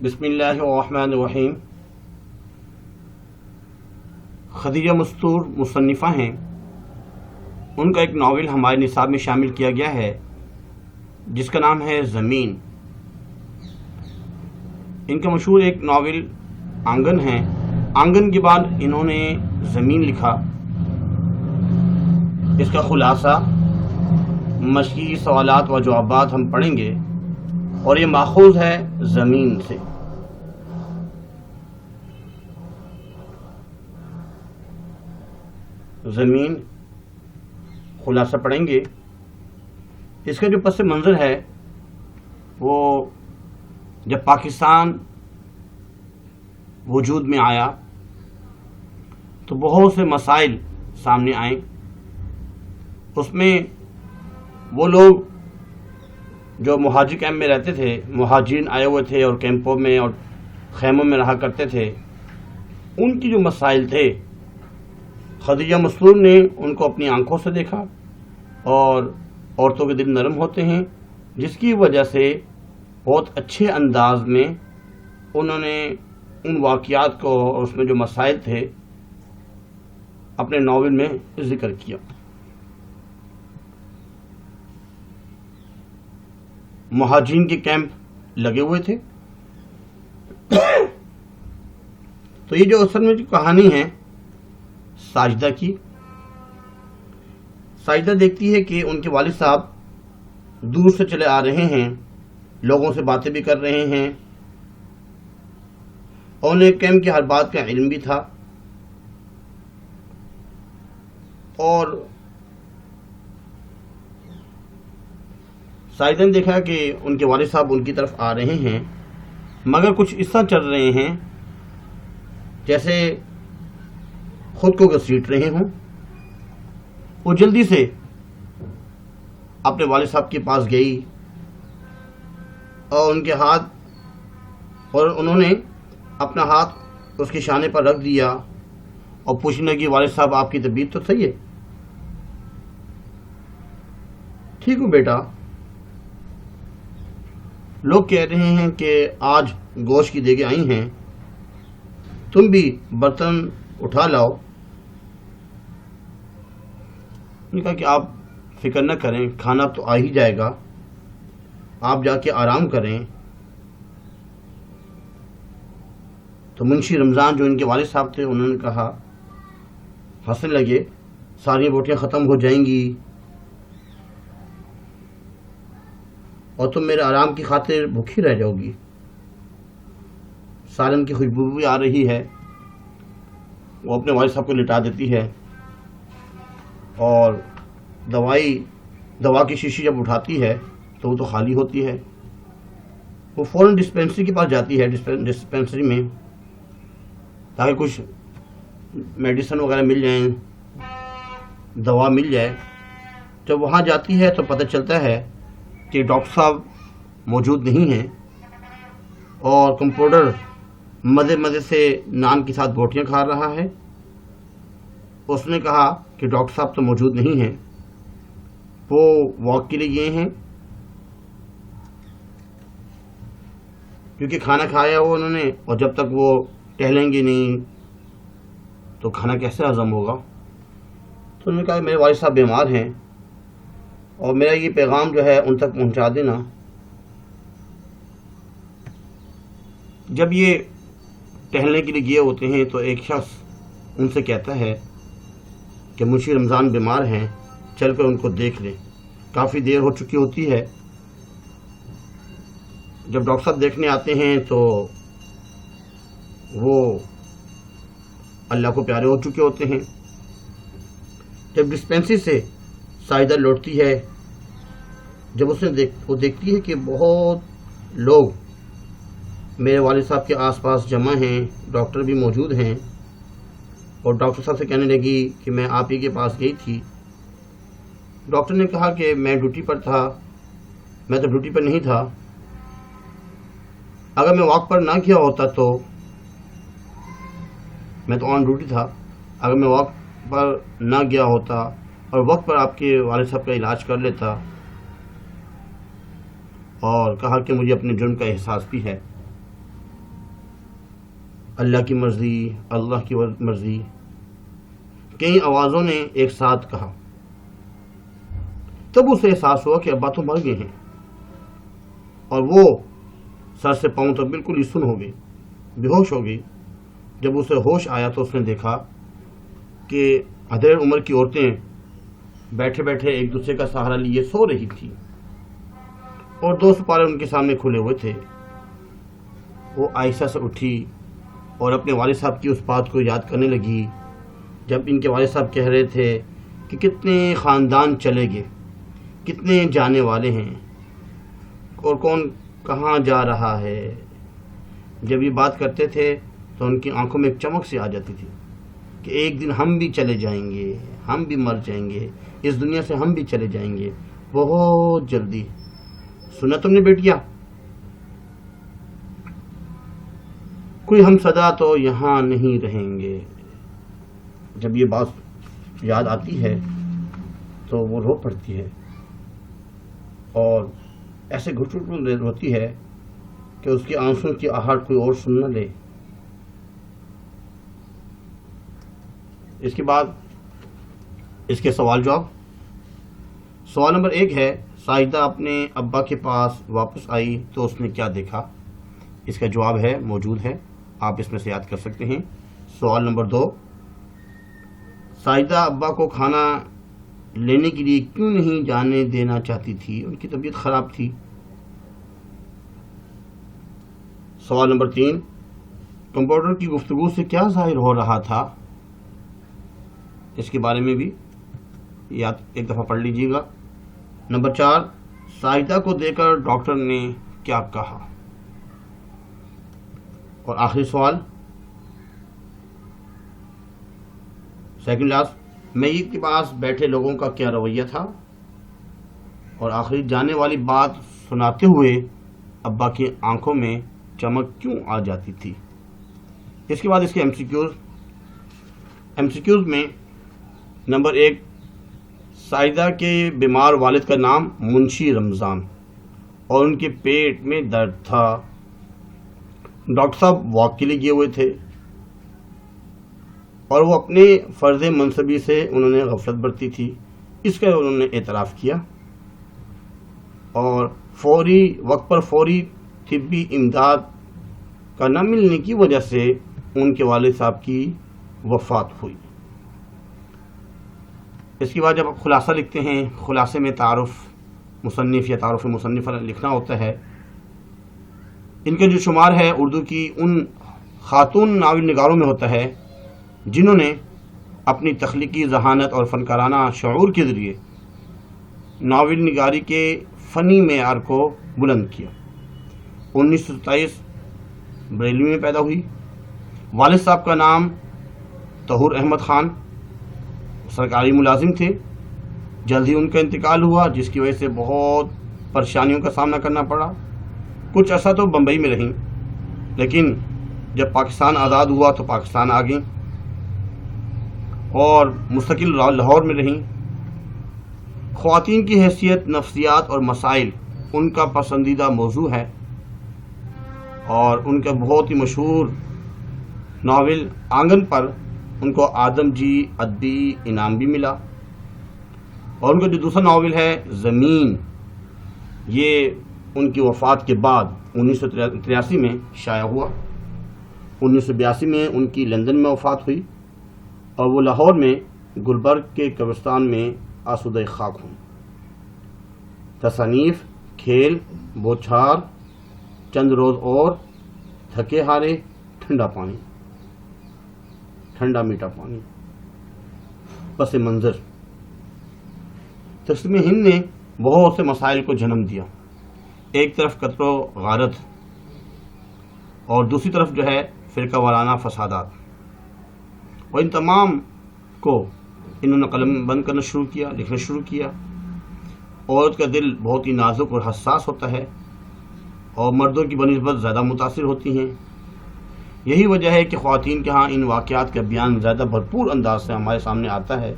بسم اللہ الرحمن الرحیم۔ خدیجہ مستور مصنفہ ہیں، ان کا ایک ناول ہمارے نصاب میں شامل کیا گیا ہے جس کا نام ہے زمین۔ ان کا مشہور ایک ناول آنگن ہے، آنگن کے بعد انہوں نے زمین لکھا۔ اس کا خلاصہ مشقی سوالات و جوابات ہم پڑھیں گے اور یہ ماخوذ ہے زمین سے۔ زمین خلاصہ پڑھیں گے۔ اس کا جو پس منظر ہے وہ جب پاکستان وجود میں آیا تو بہت سے مسائل سامنے آئے۔ اس میں وہ لوگ جو مہاجر کیمپ میں رہتے تھے، مہاجرین آئے ہوئے تھے اور کیمپوں میں اور خیموں میں رہا کرتے تھے، ان کی جو مسائل تھے خدیجہ مستور نے ان کو اپنی آنکھوں سے دیکھا، اور عورتوں کے دل نرم ہوتے ہیں، جس کی وجہ سے بہت اچھے انداز میں انہوں نے ان واقعات کو اور اس میں جو مسائل تھے اپنے ناول میں ذکر کیا۔ مہاجرین کے کیمپ لگے ہوئے تھے، تو یہ جو اصل میں جو کہانی ہے ساجدہ کی، ساجدہ دیکھتی ہے کہ ان کے والد صاحب دور سے چلے آ رہے ہیں، لوگوں سے باتیں بھی کر رہے ہیں، اور انہیں کیمپ کی ہر بات کا علم بھی تھا، اور ساجدہ نے دیکھا کہ ان کے والد صاحب ان کی طرف آ رہے ہیں، مگر کچھ اس طرح چل رہے ہیں جیسے خود کو گھسیٹ رہے ہوں۔ وہ جلدی سے اپنے والد صاحب کے پاس گئی اور ان کے ہاتھ، اور انہوں نے اپنا ہاتھ اس کے شانے پر رکھ دیا اور پوچھنے لگی، والد صاحب آپ کی طبیعت تو صحیح ہے؟ ٹھیک ہوں بیٹا۔ لوگ کہہ رہے ہیں کہ آج گوشت کی دیگیں آئی ہیں، تم بھی برتن اٹھا لاؤ۔ نے کہا کہ آپ فکر نہ کریں، کھانا تو آ ہی جائے گا، آپ جا کے آرام کریں۔ تو منشی رمضان جو ان کے والد صاحب تھے انہوں نے کہا، ہنسنے لگے، ساری روٹیاں ختم ہو جائیں گی اور تم میرے آرام کی خاطر بھوکی رہ جاؤ گی۔ سالن کی خوشبو بھی آ رہی ہے۔ وہ اپنے والد صاحب کو لٹا دیتی ہے اور دوا کی شیشی جب اٹھاتی ہے تو وہ تو خالی ہوتی ہے۔ وہ فوراً ڈسپینسری کے پاس جاتی ہے، ڈسپینسری میں، تاکہ کچھ میڈیسن وغیرہ مل جائیں، دوا مل جائے۔ جب وہاں جاتی ہے تو پتہ چلتا ہے کہ ڈاکٹر صاحب موجود نہیں ہیں، اور کمپاؤنڈر مزے سے نان کے ساتھ بوٹیاں کھا رہا ہے۔ اس نے کہا کہ ڈاکٹر صاحب تو موجود نہیں ہیں، وہ واک کے لیے گئے ہیں، کیونکہ کھانا کھایا ہوا انہوں نے، اور جب تک وہ ٹہلیں گے نہیں تو کھانا کیسے ہضم ہوگا۔ تو انہوں نے کہا میرے والد صاحب بیمار ہیں اور میرا یہ پیغام جو ہے ان تک پہنچا دینا۔ جب یہ ٹہلنے کے لیے گئے ہوتے ہیں تو ایک شخص ان سے کہتا ہے کہ منشی رمضان بیمار ہیں، چل کر ان کو دیکھ لیں۔ کافی دیر ہو چکی ہوتی ہے۔ جب ڈاکٹر صاحب دیکھنے آتے ہیں تو وہ اللہ کو پیارے ہو چکے ہوتے ہیں۔ جب ڈسپینسری سے ساجدہ لوٹتی ہے، جب وہ دیکھتی ہے کہ بہت لوگ میرے والد صاحب کے آس پاس جمع ہیں، ڈاکٹر بھی موجود ہیں، اور ڈاکٹر صاحب سے کہنے لگی کہ میں آپ ہی کے پاس گئی تھی۔ ڈاکٹر نے کہا کہ میں ڈیوٹی پر تھا، میں تو ڈیوٹی پر نہیں تھا، اگر میں واک پر نہ کیا ہوتا تو میں تو آن ڈیوٹی تھا، اگر میں واک پر نہ گیا ہوتا اور وقت پر آپ کے والد صاحب کا علاج کر لیتا، اور کہا کہ مجھے اپنے جرم کا احساس بھی ہے۔ اللہ کی مرضی، اللہ کی مرضی، کئی آوازوں نے ایک ساتھ کہا۔ تب اسے احساس ہوا کہ ابا تو مر گئے ہیں، اور وہ سر سے پاؤں تک بالکل ہی سن ہو گئی، بے ہوش ہو گئی۔ جب اسے ہوش آیا تو اس نے دیکھا کہ ادھیڑ عمر کی عورتیں بیٹھے بیٹھے ایک دوسرے کا سہارا لیے سو رہی تھی، اور 2 سپارے ان کے سامنے کھلے ہوئے تھے۔ وہ آہستہ سے اٹھی اور اپنے والد صاحب کی اس بات کو یاد کرنے لگی جب ان کے والد صاحب کہہ رہے تھے کہ کتنے خاندان چلے گئے، کتنے جانے والے ہیں، اور کون کہاں جا رہا ہے۔ جب یہ بات کرتے تھے تو ان کی آنکھوں میں ایک چمک سی آ جاتی تھی کہ ایک دن ہم بھی چلے جائیں گے، ہم بھی مر جائیں گے، اس دنیا سے ہم بھی چلے جائیں گے بہت جلدی۔ سنا تم نے بیٹیا؟ کوئی ہم صدا تو یہاں نہیں رہیں گے۔ جب یہ بات یاد آتی ہے تو وہ رو پڑتی ہے، اور ایسے گھٹ گھٹ روتی ہے کہ اس کے آنسوں کی آہٹ کوئی اور سن نہ لے۔ اس کے بعد اس کے سوال جواب۔ سوال نمبر 1 ہے، ساجدہ اپنے ابا کے پاس واپس آئی تو اس نے کیا دیکھا؟ اس کا جواب ہے موجود ہے، آپ اس میں سے یاد کر سکتے ہیں۔ سوال نمبر 2، ساجدہ ابا کو کھانا لینے کے لیے کیوں نہیں جانے دینا چاہتی تھی؟ ان کی طبیعت خراب تھی۔ سوال نمبر 3، کمپاؤنڈر کی گفتگو سے کیا ظاہر ہو رہا تھا؟ اس کے بارے میں بھی یاد ایک دفعہ پڑھ لیجیے گا۔ نمبر 4، ساجدہ کو دیکھ کر ڈاکٹر نے کیا کہا؟ اور آخری سوال، سیکنڈ لاسٹ، میت کے پاس بیٹھے لوگوں کا کیا رویہ تھا؟ اور آخری، جانے والی بات سناتے ہوئے ابا کی آنکھوں میں چمک کیوں آ جاتی تھی؟ اس کے بعد اس کے ایم سی کیوز میں نمبر 1، ساجدہ کے بیمار والد کا نام منشی رمضان، اور ان کے پیٹ میں درد تھا۔ ڈاکٹر صاحب واک کے لیے گئے ہوئے تھے، اور وہ اپنے فرض منصبی سے انہوں نے غفلت برتی تھی، اس کا انہوں نے اعتراف کیا، اور وقت پر فوری طبی امداد کا نہ ملنے کی وجہ سے ان کے والد صاحب کی وفات ہوئی۔ اس کے بعد جب آپ خلاصہ لکھتے ہیں، خلاصے میں تعارف مصنف یا تعارف مصنفہ لکھنا ہوتا ہے۔ ان کا جو شمار ہے اردو کی ان خاتون ناول نگاروں میں ہوتا ہے جنہوں نے اپنی تخلیقی ذہانت اور فنکارانہ شعور کے ذریعے ناول نگاری کے فنی معیار کو بلند کیا۔ 1927 بریلوی میں پیدا ہوئی۔ والد صاحب کا نام طہور احمد خان، سرکاری ملازم تھے۔ جلد ہی ان کا انتقال ہوا، جس کی وجہ سے بہت پریشانیوں کا سامنا کرنا پڑا۔ کچھ عرصہ تو بمبئی میں رہیں، لیکن جب پاکستان آزاد ہوا تو پاکستان آ گئیں اور مستقل لاہور میں رہیں۔ خواتین کی حیثیت، نفسیات اور مسائل ان کا پسندیدہ موضوع ہے، اور ان کا بہت ہی مشہور ناول آنگن پر ان کو آدم جی ادبی انعام بھی ملا، اور ان کا جو دوسرا ناول ہے زمین، یہ ان کی وفات کے بعد 1983 میں شائع ہوا۔ 1982 میں ان کی لندن میں وفات ہوئی، اور وہ لاہور میں گلبرگ کے قبرستان میں آسودہ خاک ہوں۔ تصانیف: کھیل، بوچھار، چند روز اور، تھکے ہارے، ٹھنڈا پانی، ٹھنڈا میٹھا پانی، پس منظر۔ تقسیم ہند نے بہت سے مسائل کو جنم دیا، ایک طرف قتل و غارت اور دوسری طرف جو ہے فرقہ وارانہ فسادات، اور ان تمام کو انہوں نے قلم بند کرنا شروع کیا، لکھنا شروع کیا۔ عورت کا دل بہت ہی نازک اور حساس ہوتا ہے، اور مردوں کی بنسبت زیادہ متاثر ہوتی ہیں۔ یہی وجہ ہے کہ خواتین کے ہاں ان واقعات کا بیان زیادہ بھرپور انداز سے ہمارے سامنے آتا ہے۔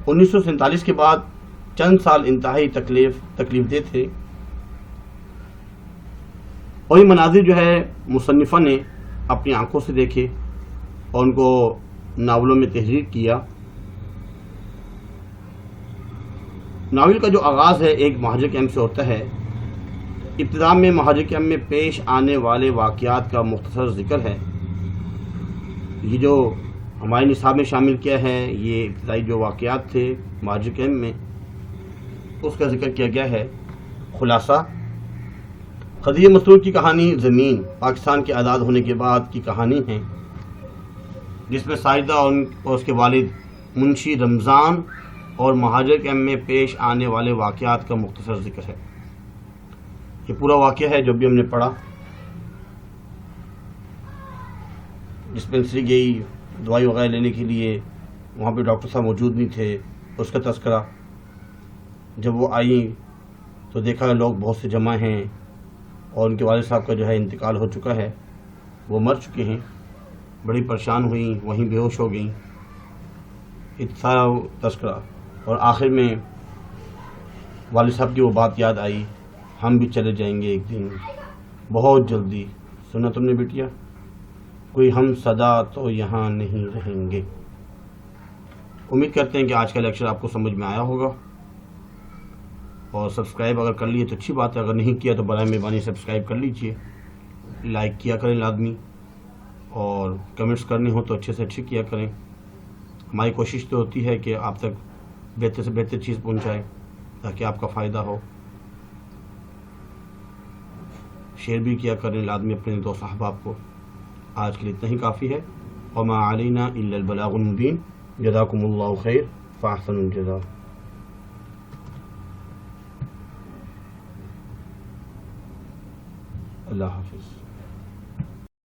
1947 کے بعد چند سال انتہائی تکلیف دہ تھے، اور یہ مناظر جو ہے مصنفہ نے اپنی آنکھوں سے دیکھے اور ان کو ناولوں میں تحریر کیا. ناول کا جو آغاز ہے ایک مہاجر کیمپ سے ہوتا ہے. ابتدا میں مہاجر کیمپ میں پیش آنے والے واقعات کا مختصر ذکر ہے. یہ جو ہمارے نصاب میں شامل کیا ہے یہ ابتدائی جو واقعات تھے مہاجر کیمپ میں اس کا ذکر کیا گیا ہے. خلاصہ: خدیجہ مسرور کی کہانی زمین پاکستان کے آزاد ہونے کے بعد کی کہانی ہے، جس میں ساجدہ اور اس کے والد منشی رمضان اور مہاجر کیمپ میں پیش آنے والے واقعات کا مختصر ذکر ہے. یہ پورا واقعہ ہے جو بھی ہم نے پڑھا. ڈسپنسری گئی دوائی وغیرہ لینے کے لیے، وہاں پہ ڈاکٹر صاحب موجود نہیں تھے، اس کا تذکرہ. جب وہ آئیں تو دیکھا لوگ بہت سے جمع ہیں اور ان کے والد صاحب کا جو ہے انتقال ہو چکا ہے، وہ مر چکے ہیں. بڑی پریشان ہوئیں، وہیں بے ہوش ہو گئیں. سارا تذکرہ. اور آخر میں والد صاحب کی وہ بات یاد آئی، ہم بھی چلے جائیں گے ایک دن بہت جلدی. سنا تم نے بیٹیا؟ کوئی ہم صدا تو یہاں نہیں رہیں گے. امید کرتے ہیں کہ آج کا لیکچر آپ کو سمجھ میں آیا ہوگا، اور سبسکرائب اگر کر لیے تو اچھی بات ہے، اگر نہیں کیا تو برائے مہربانی سبسکرائب کر لیجئے. لائک کیا کریں لازمی، اور کمنٹس کرنے ہوں تو اچھے سے اچھے کیا کریں. ہماری کوشش تو ہوتی ہے کہ آپ تک بہتر سے بہتر چیز پہنچائیں تاکہ آپ کا فائدہ ہو. شیئر بھی کیا کریں لازمی اپنے دوست احباب کو. آج کے لیے اتنا ہی کافی ہے. وما علینا الا البلاغ المبین. جزاکم اللہ خیر فاحسن الجزاء. اللہ حافظ.